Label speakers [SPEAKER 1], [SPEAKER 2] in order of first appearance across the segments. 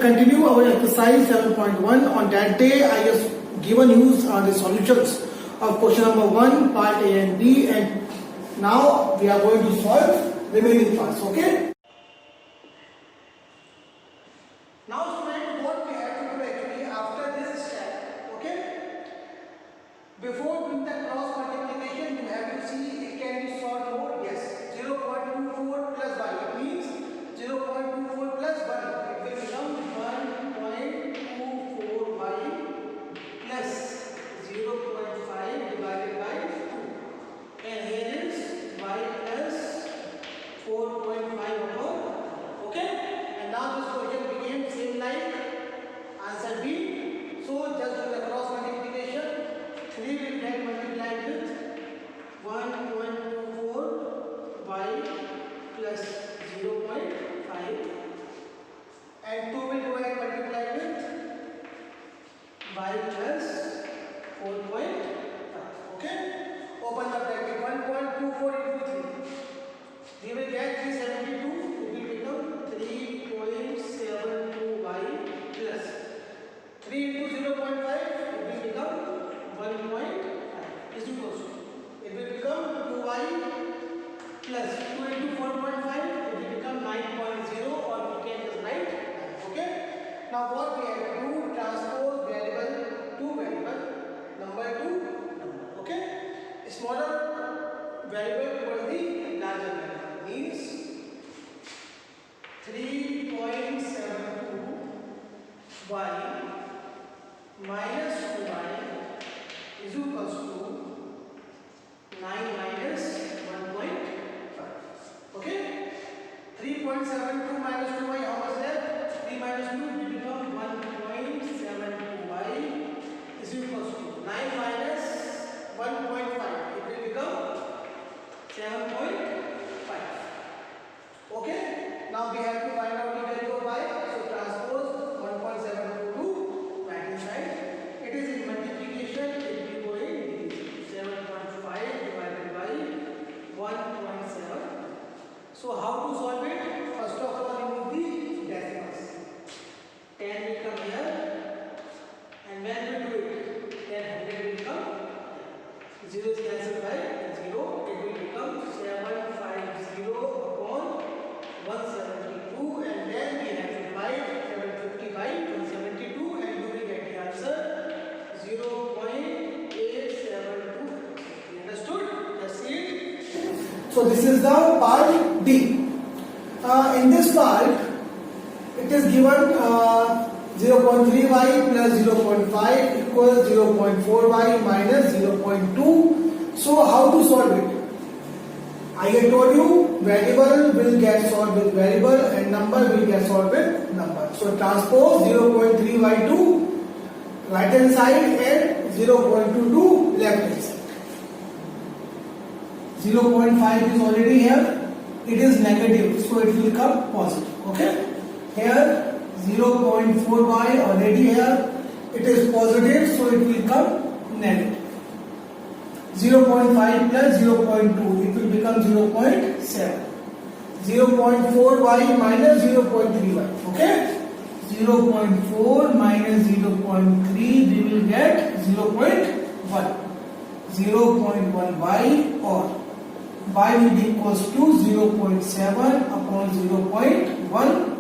[SPEAKER 1] continue our exercise 7.1. On that day, I just given you the solutions of question number 1, part A and B, and now we are going to solve remaining parts. Okay? Now, students, what we have to do actually after this step, okay? Before doing the cross multiplication, you have to see it can be solved more. Yes, 0.24 plus y. It means 0.24 plus 1. It will become 1.24y plus 0.5 divided by 2. And here is y plus 4.5 upon. Okay? And now this question became same like answer B. So just do the cross multiplication. 3 will get multiplied with 1.24 y plus 0.5, and 2 will go and multiply with y plus 4.5. Okay? Open the bracket. 1.24 into 3. We will get 372. It will become 3.72y plus 3 into 0.5. It will become 1.5 is equals to. It will become 2y plus 2 into 4.5. It will become 9.0, or we can just write 9. Okay. Now what we have to do? Transpose variable to variable, number to number. Okay. Smaller variable towards the larger variable means 3.72y minus 2y is equals to 9 minus 1.5. Okay? 3.72 minus 2y, how much left? 3 minus 2 will become 1.72y is equals to 9 minus 1.5. It will become 7.5. Okay? Now we have to find out the value of y. So transpose 1.72 to right hand side. It is in multiplication. It will go in 7.5 divided by 1.7. So how to solve it? First of all, remove the decimals. 10 will come here, and when we do it, then 100 will come. 0 is cancelled by 0. It will become 750 upon 172, and then we have to divide 750 by 172, and you will get the answer 0.872. Understood? That's it. So this is the part D. In this part, it is given 0.3y plus 0.5 equals 0.4y minus 0.2. So how to solve it? I had told you variable will get solved with variable and number will get solved with number. So transpose 0.3y to right hand side and 0.2 to left hand side. 0.5 is already here. It is negative, so it will come positive. Okay? Here 0.4y already here. It is positive, so it will come negative. 0.5 plus 0.2, it will become 0.7. 0.4y minus 0.3y. Okay? 0.4 minus 0.3, we will get 0.1. 0.1y, or y will be equals to 0.7 upon 0.1.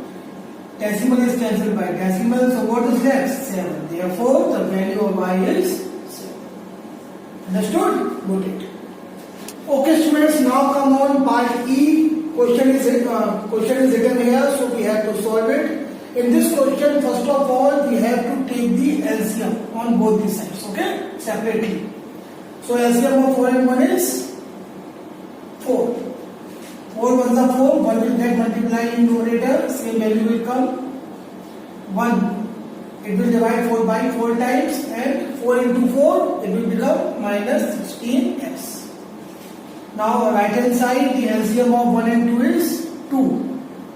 [SPEAKER 1] Decimal is cancelled by decimal, so what is left? 7. Therefore, the value of y is 7. Understood? Got it. Okay, students, now come on part E. Question is written here, so we have to solve it. In this question, first of all, we have to take the LCM on both the sides, okay? Separately. So LCM of 4 and 1 is 4. 4 ones are 4. 1 will get multiplied in numerator. Same value will come. 1. It will divide 4 by 4 times, and 4 into 4, it will become minus 16x. Now right hand side, the LCM of 1 and 2 is 2.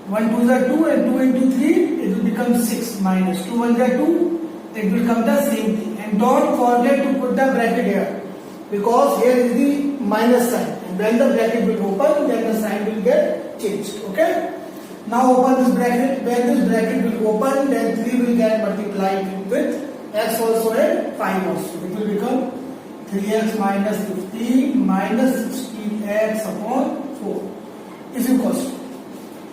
[SPEAKER 1] 1 2s are 2, and 2 into 3, it will become 6. Minus 2 1s are 2, it will come the same thing. And don't forget to put the bracket here, because here is the minus sign. And when the bracket will open, then the sign will get changed. Okay? Now open this bracket. When this bracket will open, then 3 will get multiplied with x also and 5 also. It will become 3x minus 15 minus 16x upon 4 is equals to.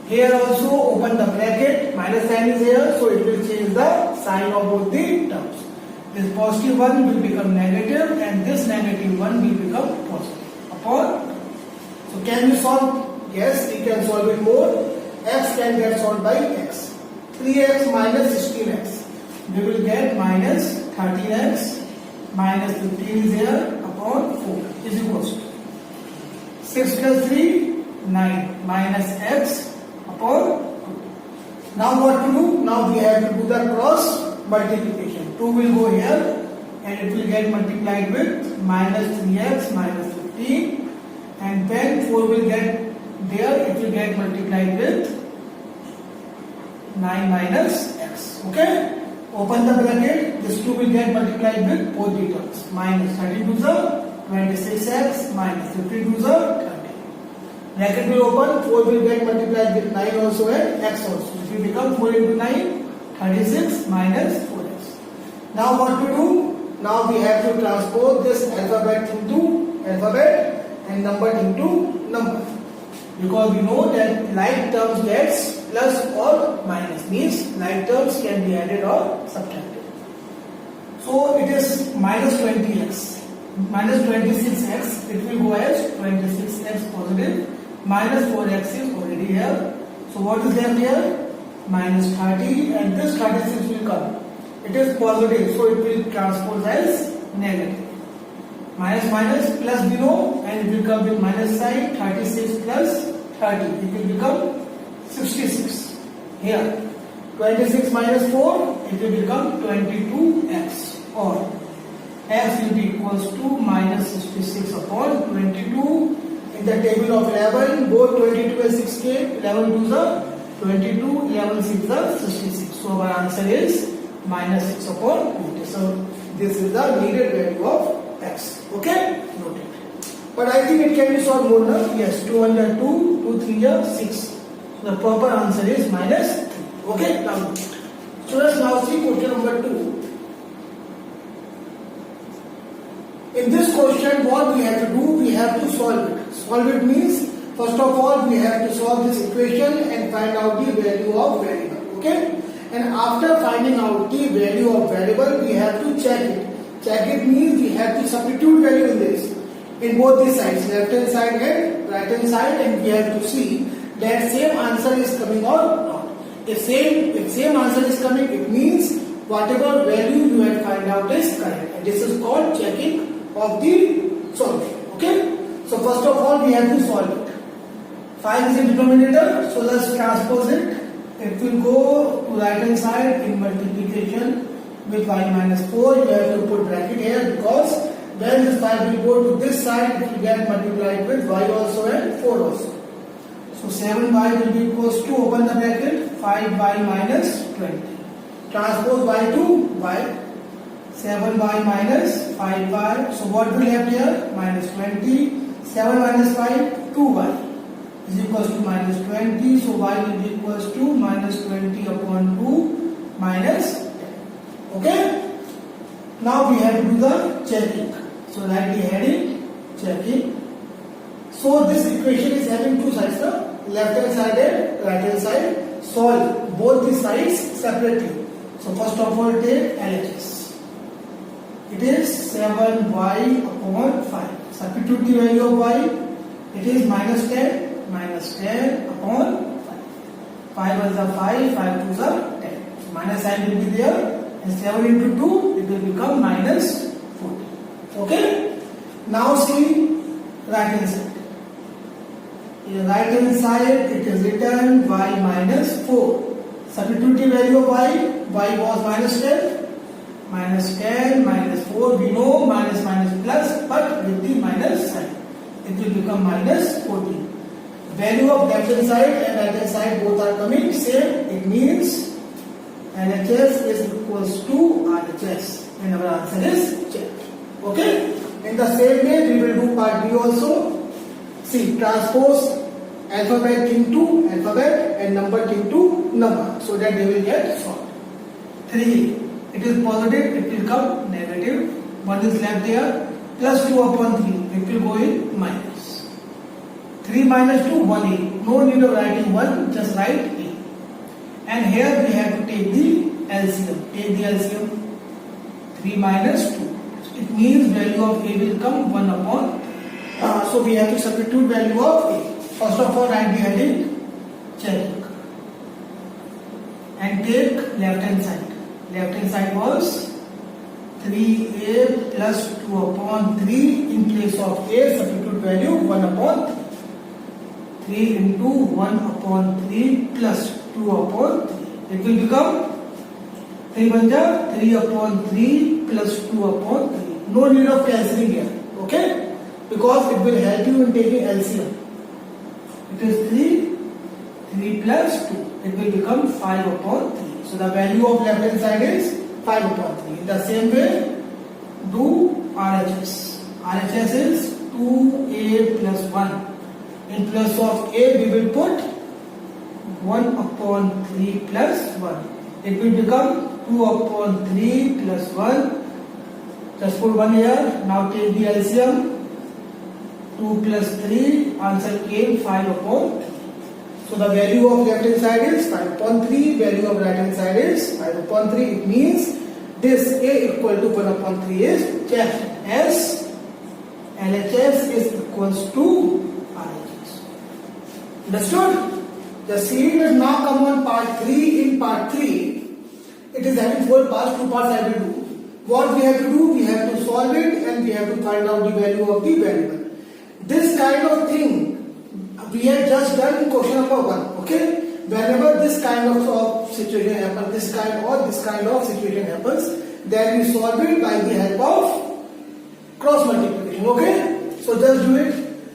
[SPEAKER 1] Here also open the bracket, minus sign is here, so it will change the sign of both the terms. This positive one will become negative and this negative one will become positive upon. So can we solve? Yes, we can solve it more. X can get solved by x. 3x minus 16x. We will get minus 13x minus 15 is here upon 4 is equals to 6 plus 3, 9 minus x upon 2. Now what to do? Now we have to do the cross multiplication. 2 will go here and it will get multiplied with minus 3x minus 15, and then 4 will get there, it will get multiplied with 9 minus x. Okay? Open the bracket, this 2 will get multiplied with both the terms. Minus 13 to the 26x minus 15 to the 30. Bracket will open, 4 will get multiplied with 9 also and x also. It will become 4 into 9, 36 minus 4x. Now what to do? Now we have to transpose this alphabet into alphabet and number into number. Because we know that like terms gets plus or minus, means like terms can be added or subtracted. So it is minus 20x, minus 26x, it will go as 26x positive, minus 4x is already here. So what is left here? Minus 30, and this 36 will come. It is positive, so it will transpose as negative. Minus minus plus below, and it will come with minus sign. 36 plus 30, it will become 66. Here 26 minus 4, it will become 22x, or x will be equals to minus 66 upon 22. In the table of 11, both 22 and 6 came. 11 to the 22, 11 6 the 66. So our answer is minus 6 upon 20. So this is the needed value of x. Okay? Noted. But I think it can be solved more now. Yes, 2 under 2, 2 3 are 6. So the proper answer is minus 3. Okay? Now, so let's now see question number 2. In this question, what we have to do? We have to solve it. Solve it means, first of all, we have to solve this equation and find out the value of variable. Okay? And after finding out the value of variable, we have to check it. Check it means we have to substitute value in this, in both the sides, left hand side and right hand side, and we have to see that same answer is coming or not. If same answer is coming, it means whatever value you have find out is correct. And this is called checking of the solution. Okay? So first of all, we have to solve it. 5 is a denominator, so let's transpose it. It will go to right hand side in multiplication with y minus 4. You have to put bracket here, because when this 5 will go to this side, it will get multiplied with y also and 4 also. So 7y will be equals to, open the bracket, 5y minus 20. Transpose y to y. 7y minus 5y. So what will have here? Minus 20. 7 minus 5, 2y is equals to minus 20. So y will be equals to minus 20 upon 2 minus 10. Okay? Now we have to do the checking. So write the heading, checking. So this equation is having two sides, left hand side and right hand side. Solve both the sides separately. So first of all, take LHS. It is 7y upon 5. Substitute the value of y. It is minus 10 upon 5. 5 is a 5, 5 to the 10. So minus sign will be there, and 7 into 2, it will become minus 40. Okay? Now see right hand side. In the right hand side, it is written y minus 4. Substitute the value of y. Y was minus 10. Minus 10, minus 4, we know minus minus plus, but with the minus sign, it will become minus 14. Value of left hand side and right hand side both are coming same. It means LHS is equals to RHS, and our answer is checked. Okay? In the same way, we will do part B also. See, transpose alphabet into alphabet and number into number, so that they will get solved. 3. It is positive, it will come negative. 1 is left there. Plus 2 upon 3, it will go in minus. 3 minus 2, 1a. No need of writing 1, just write a. And here we have to take the LCM. Take the LCM. 3 minus 2. It means value of a will come 1 upon 3. So we have to substitute value of a. First of all, write the heading check. And take left hand side. Left hand side was 3a plus 2 upon 3. In place of a, substitute value 1 upon 3. 3 into 1 upon 3 plus 2 upon 3. It will become 3 banja 3 upon 3 plus 2 upon 3. No need of cancelling here. Okay? Because it will help you in taking LCM. It is 3 plus 2. It will become 5 upon 3. So the value of left hand side is 5 upon 3. In the same way, do RHS. RHS is 2a plus 1. In place of a, we will put 1 upon 3 plus 1. It will become 2 upon 3 plus 1. Just put 1 here. Now take the LCM. 2 plus 3. Answer came 5 upon 3. So the value of left hand side is 5 upon 3. Value of right hand side is 5 upon 3. It means this a equal to 1 upon 3 is checked as LHS is equals to RHS. Understood? The series has now come on part 3. In part 3, it is having 4 parts. 2 parts I will do. What we have to do? We have to solve it and we have to find out the value of the variable. This kind of thing we have just done in question number 1. Okay? Whenever this kind of situation happens, this kind of situation happens, then we solve it by the help of cross multiplication. Okay? So just do it.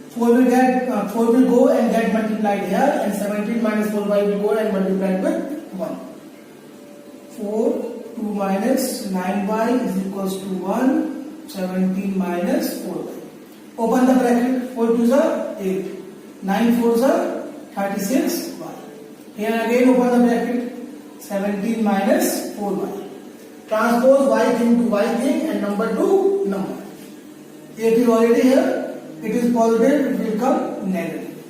[SPEAKER 1] 4 will go and get multiplied here, and 17 minus 4y will go and multiplied with 1. 4, 2 minus 9y is equals to 1. 17 minus 4y. Open the bracket. 4 2s are 8. 9 4s are 36y. Here again open the bracket. 17 minus 4y. Transpose y thing to y thing and number to number. 8 is already here. It is positive, it will come negative.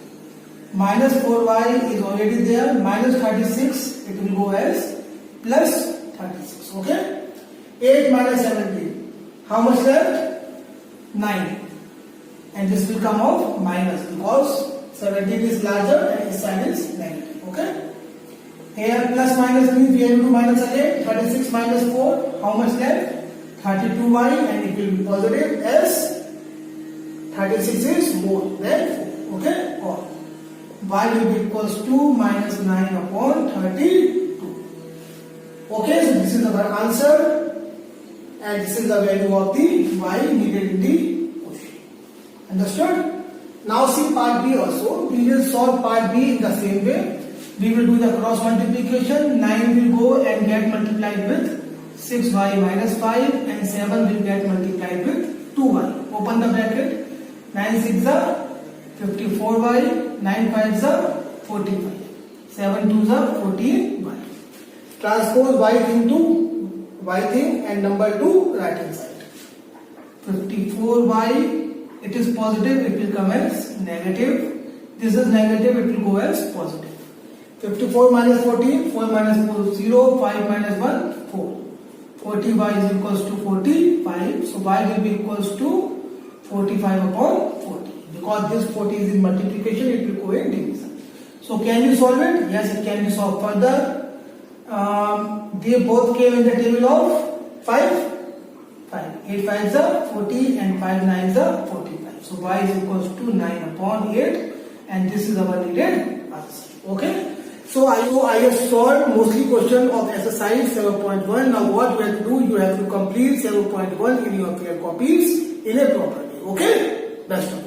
[SPEAKER 1] Minus 4y is already there. Minus 36, it will go as plus 36. Okay? 8 minus 17. How much left? 9. And this will come off minus because 17 is larger and this side is negative. Okay? Here plus minus means we have to do minus again. 36 minus 4. How much left? 32y, and it will be positive as 36 is more than 4. Okay? Or y will be equals to minus 9 upon 32. Okay? So this is our answer, and this is the value of the y needed in the question. Understood? Now see part B also. We will solve part B in the same way. We will do the cross multiplication. 9 will go and get multiplied with 6y minus 5, and 7 will get multiplied with 2y. Open the bracket. 9 6 are 54y. 9 5 are 45. 7 2s are 14y. Transpose y into y thing and number to right hand side. 54y. It is positive, it will come as negative. This is negative, it will go as positive. 54 minus 14, 4 minus 4, 0, 5 minus 1, 4. 40y is equals to 45. So y will be equals to 45 upon 40. Because this 40 is in multiplication, it will go in division. So can you solve it? Yes, it can be solved further. They both came in the table of 5. 8 5s are 40 and 5 9s are 45. So y is equals to 9 upon 8, and this is our needed answer. Okay? So I have solved mostly question of exercise 7.1. Now what you have to do, you have to complete 7.1 in your peer copies in a proper way. Okay? Best of luck.